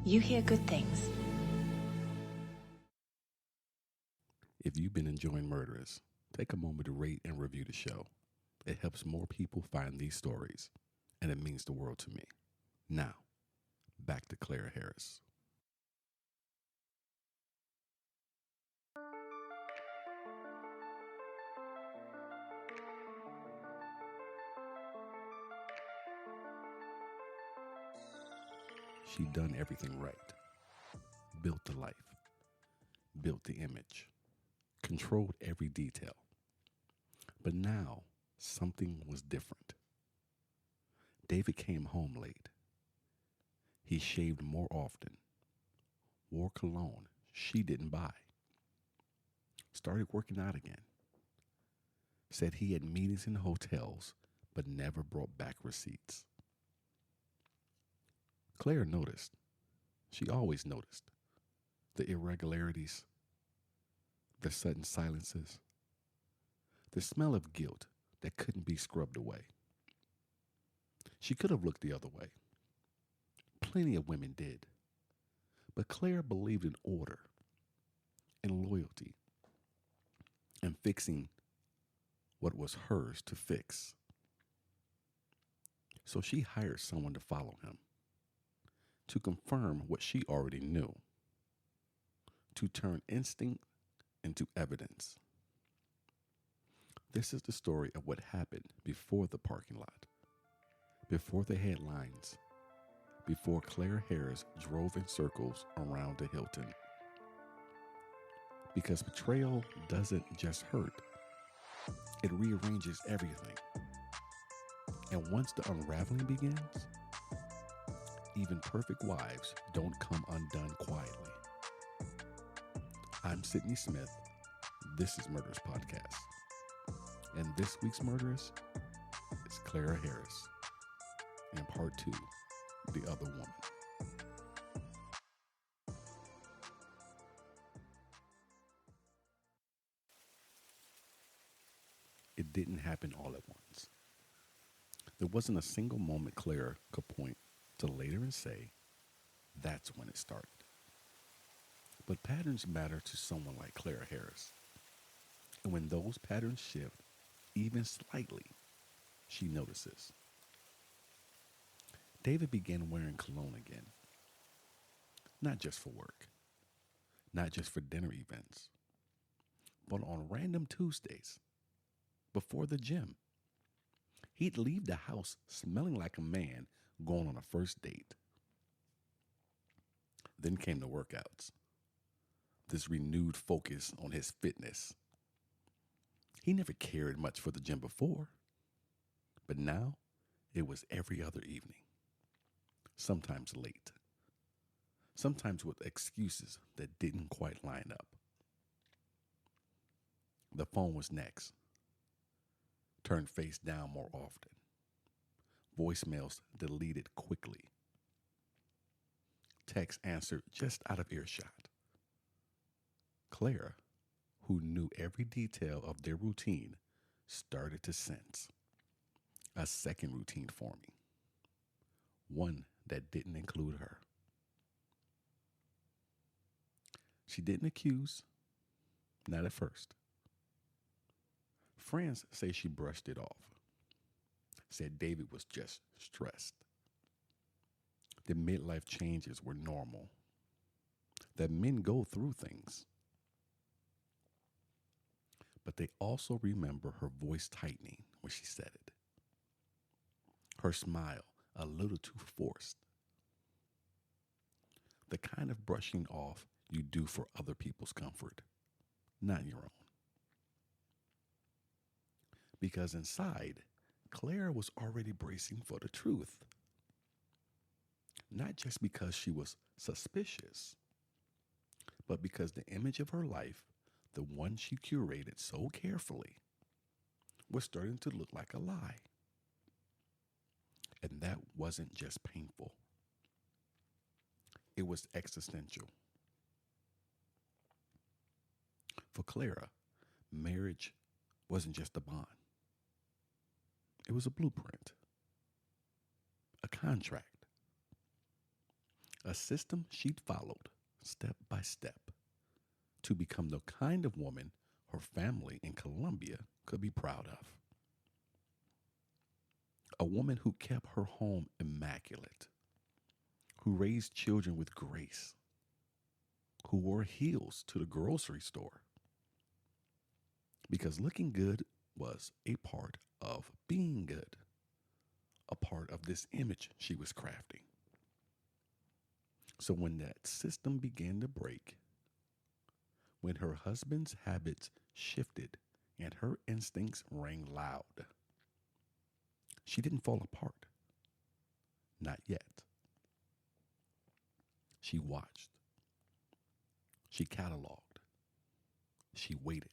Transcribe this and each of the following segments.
you hear good things. If you've been enjoying Murderers, take a moment to rate and review the show. It helps more people find these stories, and it means the world to me. Now, back to Clara Harris. She'd done everything right. Built the life. Built the image. Controlled every detail. But now, something was different. David came home late. He shaved more often. Wore cologne she didn't buy. Started working out again. Said he had meetings in hotels, but never brought back receipts. Claire noticed. She always noticed. The irregularities, the sudden silences, the smell of guilt that couldn't be scrubbed away. She could have looked the other way. Plenty of women did. But Claire believed in order, in loyalty, and fixing what was hers to fix. So she hired someone to follow him, to confirm what she already knew, to turn instinct into evidence. This is the story of what happened before the parking lot, before the headlines, before Clara Harris drove in circles around the Hilton. Because betrayal doesn't just hurt, it rearranges everything. And once the unraveling begins, even perfect wives don't come undone quietly. I'm Sidney Smith. This is Murderers Podcast. And this week's Murderess is Clara Harris. And part 2, The Other Woman. It didn't happen all at once. There wasn't a single moment Clara could point to later and say, that's when it started. But patterns matter to someone like Clara Harris. And when those patterns shift, even slightly, she notices. David began wearing cologne again. Not just for work. Not just for dinner events. But on random Tuesdays. Before the gym. He'd leave the house smelling like a man going on a first date. Then came the workouts. This renewed focus on his fitness. He never cared much for the gym before. But now, it was every other evening. Sometimes late. Sometimes with excuses that didn't quite line up. The phone was next. Turned face down more often. Voicemails deleted quickly. Text answered just out of earshot. Clara, who knew every detail of their routine, started to sense a second routine forming. One that didn't include her. She didn't accuse, not at first. Friends say she brushed it off. Said David was just stressed. The midlife changes were normal. That men go through things. But they also remember her voice tightening when she said it. Her smile a little too forced. The kind of brushing off you do for other people's comfort, not your own. Because inside, Clara was already bracing for the truth. Not just because she was suspicious, but because the image of her life, the one she curated so carefully, was starting to look like a lie. And that wasn't just painful. It was existential. For Clara, marriage wasn't just a bond. It was a blueprint, a contract, a system she'd followed step by step to become the kind of woman her family in Colombia could be proud of. A woman who kept her home immaculate, who raised children with grace, who wore heels to the grocery store. Because looking good was a part of being good, a part of this image she was crafting. So when that system began to break, when her husband's habits shifted and her instincts rang loud, she didn't fall apart. Not yet. She watched. She cataloged. She waited.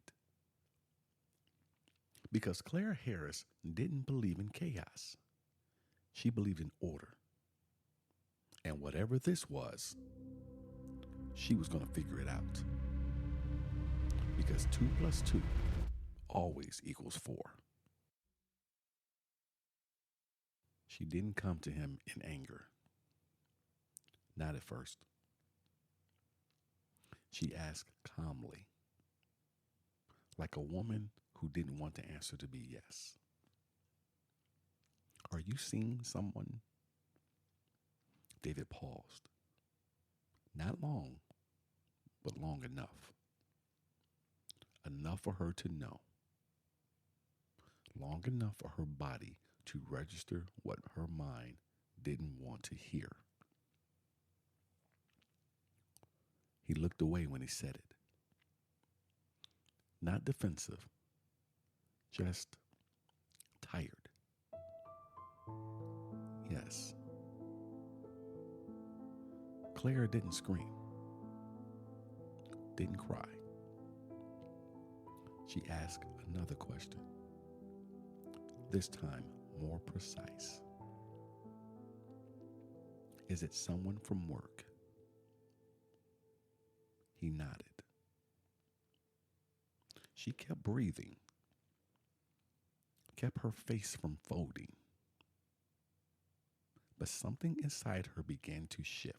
Because Clara Harris didn't believe in chaos. She believed in order. And whatever this was, she was going to figure it out. Because 2 plus 2 always equals 4. She didn't come to him in anger. Not at first. She asked calmly, like a woman who didn't want the answer to be yes. Are you seeing someone? David paused. Not long, but long enough. Enough for her to know. Long enough for her body to register what her mind didn't want to hear. He looked away when he said it. Not defensive, just tired. Yes. Clara didn't scream, didn't cry. She asked another question, this time more precise. Is it someone from work? He nodded. She kept breathing, kept her face from folding. But something inside her began to shift.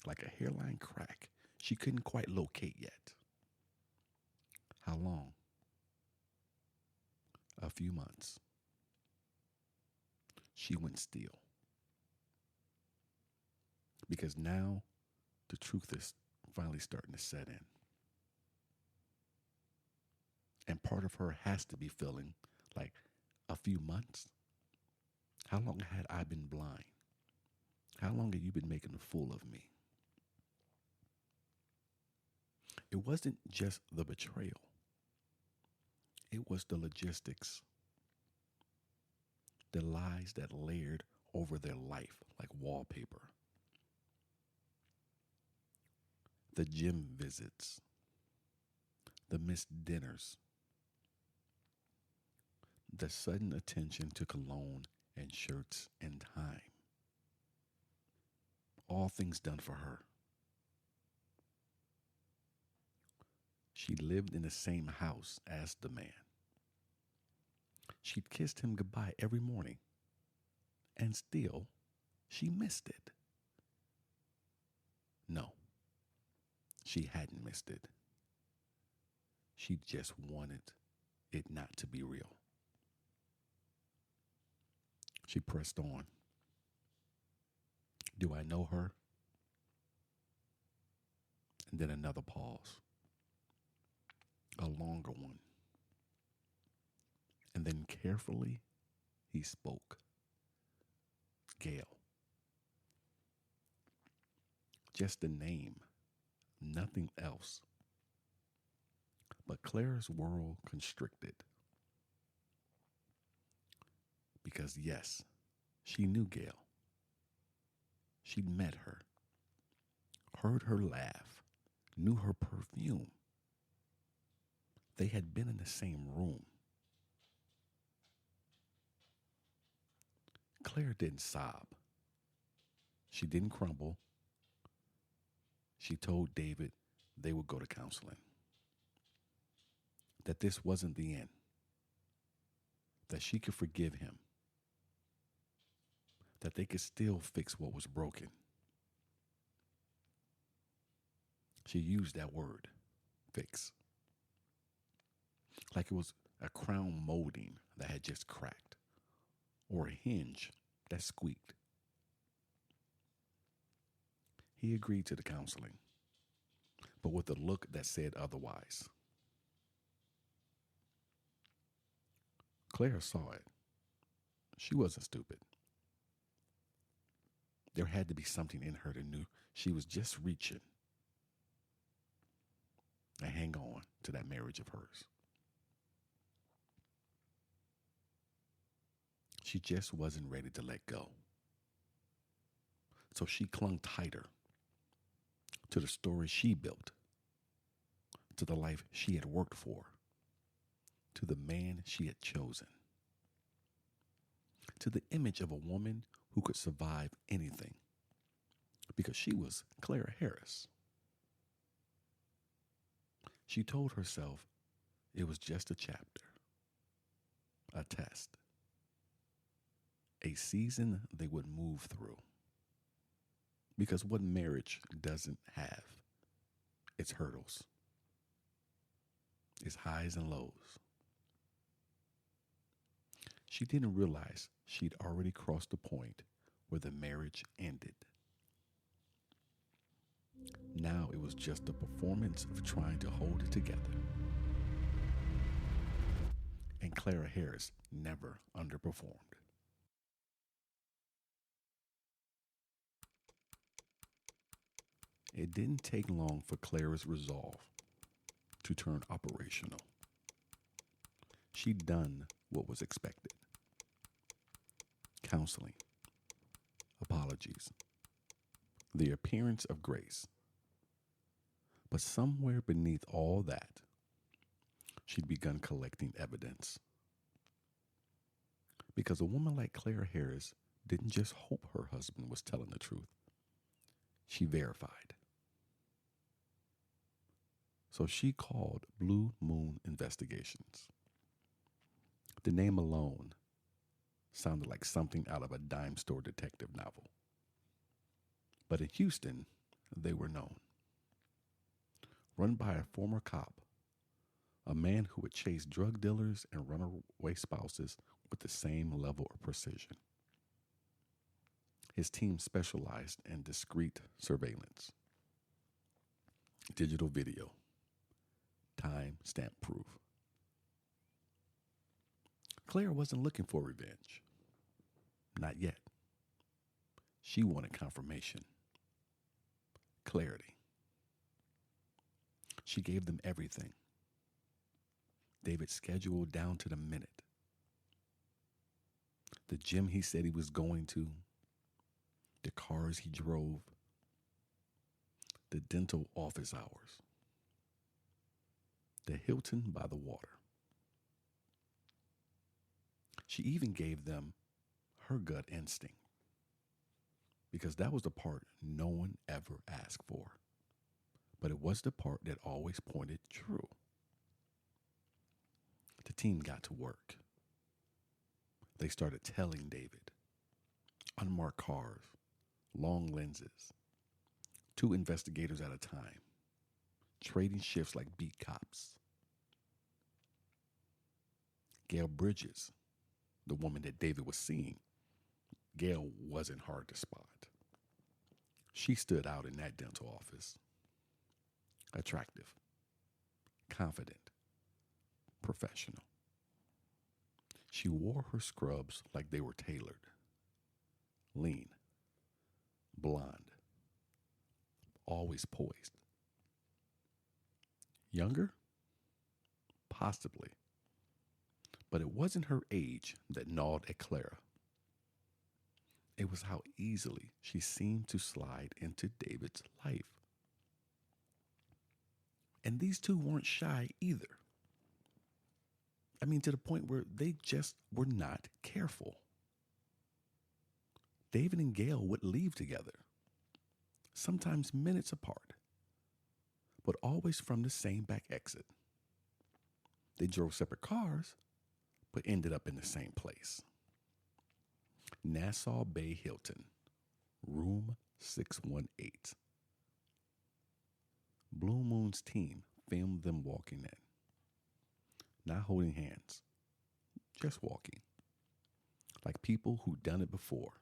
Like a hairline crack she couldn't quite locate yet. How long? A few months. She went still. Because now the truth is finally starting to set in. And part of her has to be feeling like a few months. How long had I been blind? How long have you been making a fool of me? It wasn't just the betrayal. It was the logistics. The lies that layered over their life like wallpaper. The gym visits. The missed dinners. The sudden attention to cologne and shirts and time. All things done for her. She lived in the same house as the man. She'd kissed him goodbye every morning. And still, she missed it. No, she hadn't missed it. She just wanted it not to be real. She pressed on. Do I know her? And then another pause. A longer one. And then carefully, he spoke. Gail. Just a name, nothing else. But Clara's world constricted. Because yes, she knew Gail. She'd met her, heard her laugh, knew her perfume. They had been in the same room. Clara didn't sob. She didn't crumble. She told David they would go to counseling. That this wasn't the end. That she could forgive him. that they could still fix what was broken. She used that word, fix, like it was a crown molding that had just cracked or a hinge that squeaked. He agreed to the counseling, but with a look that said otherwise. Clara saw it. She wasn't stupid. There had to be something in her that knew she was just reaching and hang on to that marriage of hers. She just wasn't ready to let go. So she clung tighter to the story she built, to the life she had worked for, to the man she had chosen, to the image of a woman who could survive anything, because she was Clara Harris. She told herself it was just a chapter, a test, a season they would move through. Because what marriage doesn't have, its hurdles, its highs and lows. She didn't realize she'd already crossed the point where the marriage ended. Now it was just a performance of trying to hold it together. And Clara Harris never underperformed. It didn't take long for Clara's resolve to turn operational. She'd done what was expected. Counseling, apologies, the appearance of grace. But somewhere beneath all that, she'd begun collecting evidence. Because a woman like Clara Harris didn't just hope her husband was telling the truth. She verified. So she called Blue Moon Investigations. The name alone sounded like something out of a dime store detective novel. But in Houston, they were known. Run by a former cop, a man who would chase drug dealers and runaway spouses with the same level of precision. His team specialized in discreet surveillance, digital video, time-stamp proof. Clara wasn't looking for revenge. Not yet. She wanted confirmation, clarity. She gave them everything. David's schedule down to the minute. The gym he said he was going to, the cars he drove, the dental office hours, the Hilton by the water. She even gave them her gut instinct, because that was the part no one ever asked for. But it was the part that always pointed true. The team got to work. They started telling David. Unmarked cars, long lenses, 2 investigators at a time, trading shifts like beat cops. Gail Bridges, the woman that David was seeing, Gail wasn't hard to spot. She stood out in that dental office. Attractive, confident, professional. She wore her scrubs like they were tailored. Lean, blonde, always poised. Younger? Possibly. But it wasn't her age that gnawed at Clara. It was how easily she seemed to slide into David's life. And these two weren't shy either. I mean, to the point where they just were not careful. David and Gail would leave together, sometimes minutes apart, but always from the same back exit. They drove separate cars, but ended up in the same place. Nassau Bay Hilton, room 618. Blue Moon's team filmed them walking in, not holding hands, just walking, like people who'd done it before.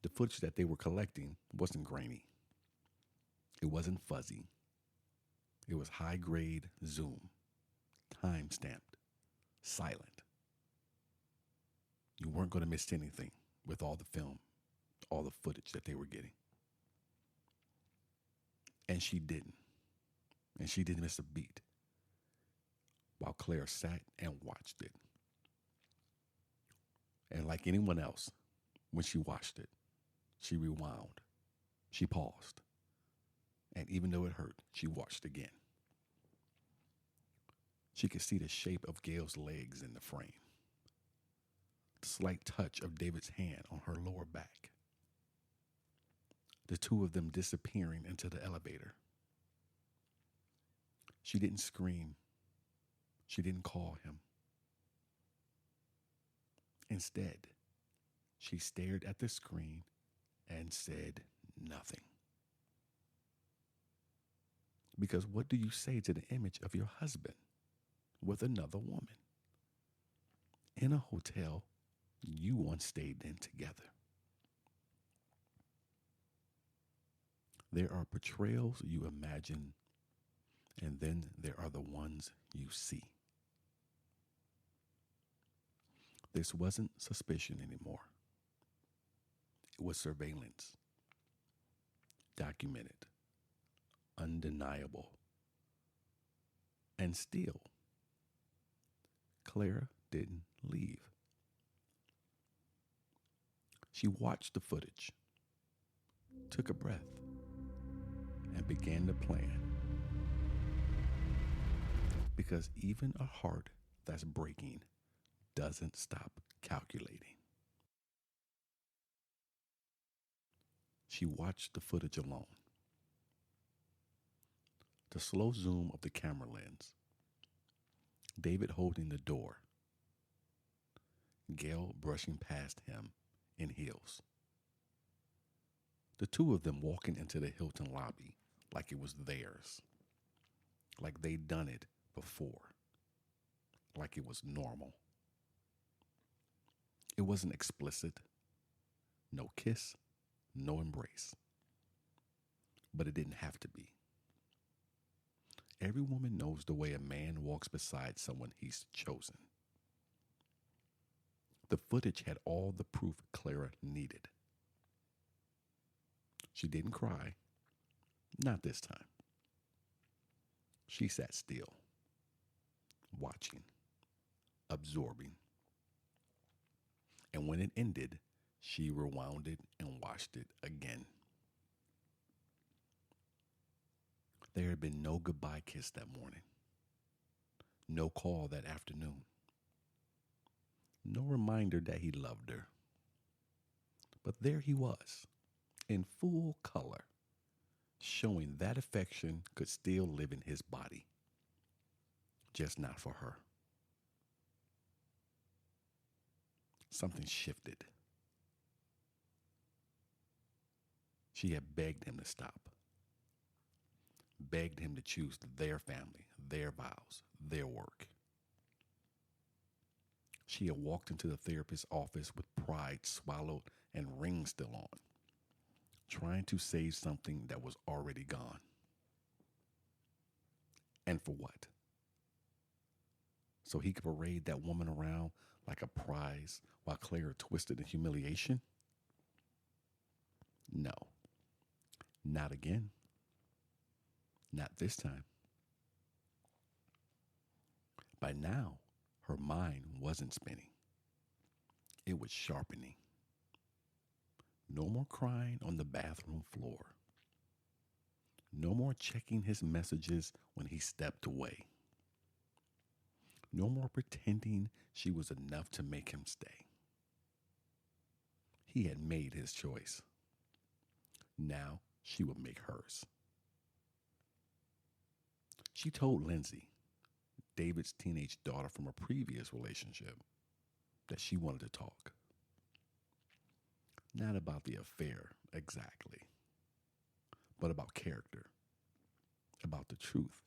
The footage that they were collecting wasn't grainy. It wasn't fuzzy. It was high grade zoom, time stamped, silent. You weren't going to miss anything with all the film, all the footage that they were getting. And she didn't. And she didn't miss a beat while Claire sat and watched it. And like anyone else, when she watched it, she rewound. She paused. And even though it hurt, she watched again. She could see the shape of Gail's legs in the frame, the slight touch of David's hand on her lower back, the two of them disappearing into the elevator. She didn't scream. She didn't call him. Instead, she stared at the screen and said nothing. Because what do you say to the image of your husband with another woman in a hotel you once stayed in together? There are betrayals you imagine, and then there are the ones you see. This wasn't suspicion anymore. It was surveillance. Documented. Undeniable. And still, Clara didn't leave. She watched the footage, took a breath, and began to plan. Because even a heart that's breaking doesn't stop calculating. She watched the footage alone. The slow zoom of the camera lens. David holding the door. Gail brushing past him in heels. The two of them walking into the Hilton lobby like it was theirs. Like they'd done it before. Like it was normal. It wasn't explicit. No kiss, no embrace. But it didn't have to be. Every woman knows the way a man walks beside someone he's chosen. The footage had all the proof Clara needed. She didn't cry. Not this time. She sat still, watching, absorbing. And when it ended, she rewound it and watched it again. There had been no goodbye kiss that morning. No call that afternoon. No reminder that he loved her. But there he was, in full color, showing that affection could still live in his body. Just not for her. Something shifted. She had begged him to stop. Begged him to choose their family, their vows, their work. She had walked into the therapist's office with pride swallowed and ring still on, trying to save something that was already gone. And for what? So he could parade that woman around like a prize while Clara twisted in humiliation? No. Not again. Not this time. By now, her mind wasn't spinning. It was sharpening. No more crying on the bathroom floor. No more checking his messages when he stepped away. No more pretending she was enough to make him stay. He had made his choice. Now she would make hers. She told Lindsey, David's teenage daughter from a previous relationship, that she wanted to talk. Not about the affair exactly, but about character, about the truth,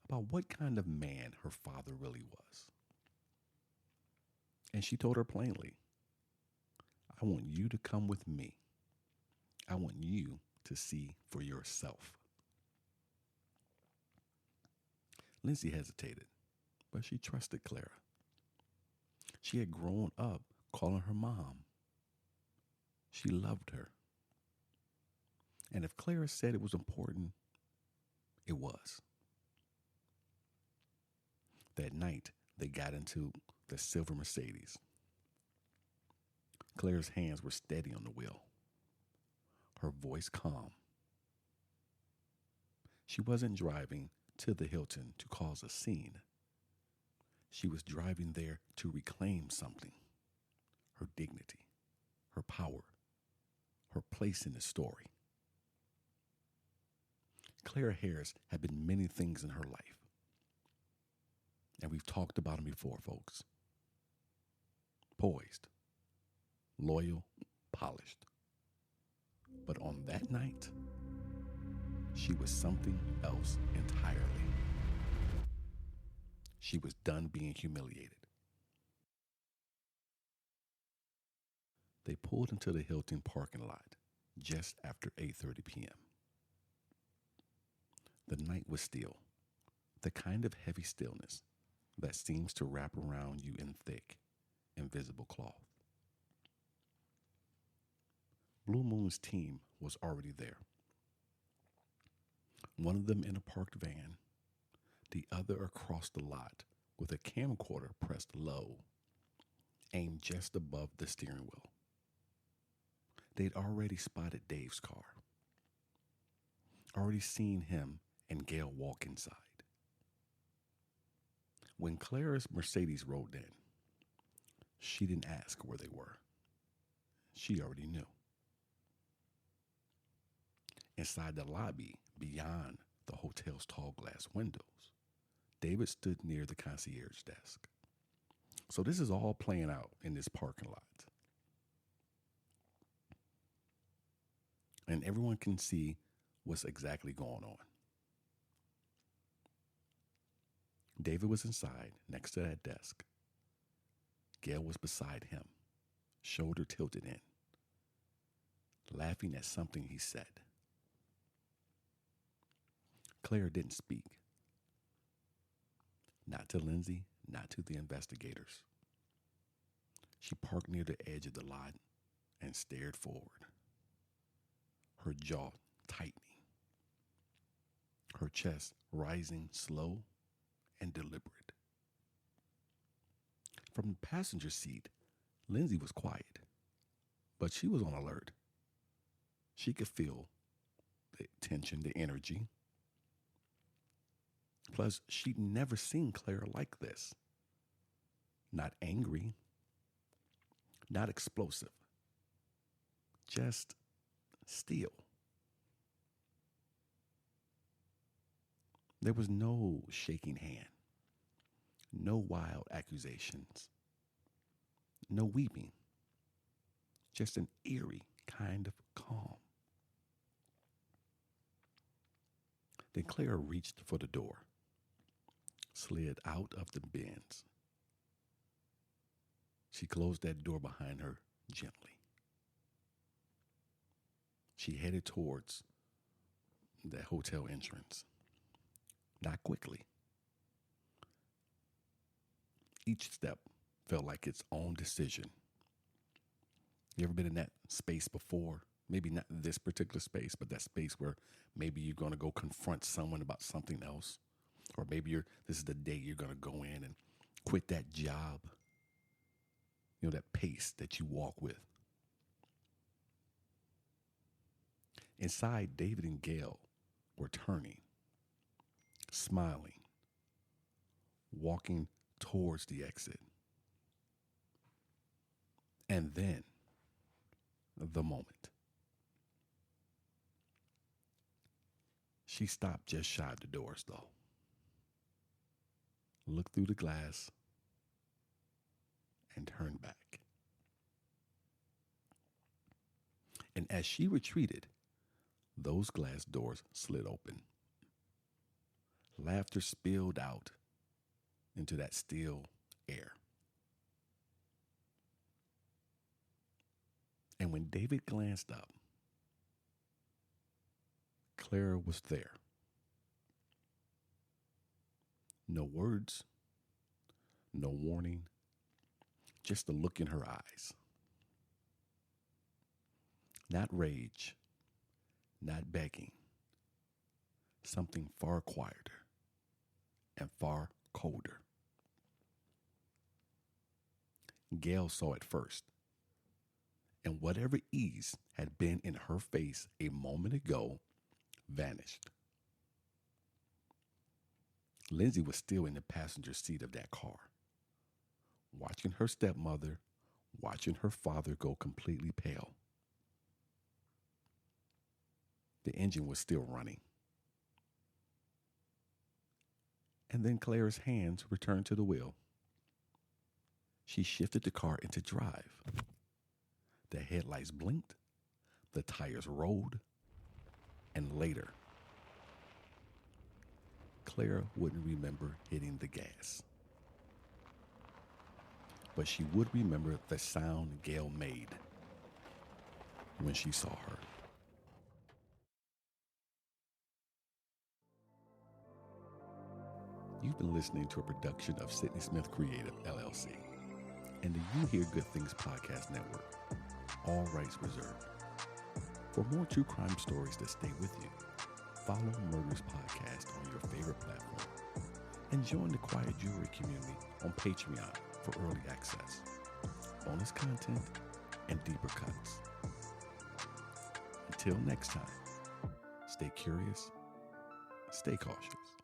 about what kind of man her father really was. And she told her plainly, I want you to come with me. I want you to see for yourself. Lindsey hesitated, but she trusted Clara. She had grown up calling her mom. She loved her. And if Clara said it was important, it was. That night, they got into the silver Mercedes. Clara's hands were steady on the wheel, her voice calm. She wasn't driving to the Hilton to cause a scene. She was driving there to reclaim something, her dignity, her power, her place in the story. Clara Harris had been many things in her life. And we've talked about them before, folks. Poised, loyal, polished. But on that night, she was something else entirely. She was done being humiliated. They pulled into the Hilton parking lot just after 8:30 p.m. The night was still, the kind of heavy stillness that seems to wrap around you in thick, invisible cloth. Blue Moon's team was already there. One of them in a parked van, the other across the lot with a camcorder pressed low, aimed just above the steering wheel. They'd already spotted Dave's car, already seen him and Gail walk inside. When Clara's Mercedes rolled in, she didn't ask where they were. She already knew. Inside the lobby, beyond the hotel's tall glass windows, David stood near the concierge desk. So this is all playing out in this parking lot. And everyone can see what's exactly going on. David was inside, next to that desk. Gail was beside him, shoulder tilted in, laughing at something he said. Clara didn't speak. Not to Lindsey, not to the investigators. She parked near the edge of the lot and stared forward, her jaw tightening, her chest rising slow and deliberate. From the passenger seat, Lindsey was quiet, but she was on alert. She could feel the tension, the energy. Plus, she'd never seen Clara like this. Not angry, not explosive, just still. There was no shaking hand, no wild accusations, no weeping, just an eerie kind of calm. Then Clara reached for the door, slid out of the Benz. She closed that door behind her gently. She headed towards that hotel entrance. Not quickly. Each step felt like its own decision. You ever been in that space before? Maybe not this particular space, but that space where maybe you're going to go confront someone about something else. Or maybe this is the day you're going to go in and quit that job. You know, that pace that you walk with. Inside, David and Gail were turning, smiling, walking towards the exit. And then, the moment. She stopped just shy of the doors, though. Looked through the glass, and turned back. And as she retreated, those glass doors slid open. Laughter spilled out into that still air. And when David glanced up, Clara was there. No words, no warning, just the look in her eyes. Not rage, not begging, something far quieter and far colder. Gail saw it first, and whatever ease had been in her face a moment ago vanished. Lindsey was still in the passenger seat of that car, watching her stepmother, watching her father go completely pale. The engine was still running. And then Clara's hands returned to the wheel. She shifted the car into drive. The headlights blinked, the tires rolled, and later, Clara wouldn't remember hitting the gas. But she would remember the sound Gail made when she saw her. You've been listening to a production of Sidney Smith Creative, LLC, and the You Hear Good Things Podcast Network. All rights reserved. For more true crime stories that stay with you, follow Murders Podcast on your favorite platform and join the Quiet Jewelry community on Patreon for early access, bonus content, and deeper cuts. Until next time, stay curious, stay cautious.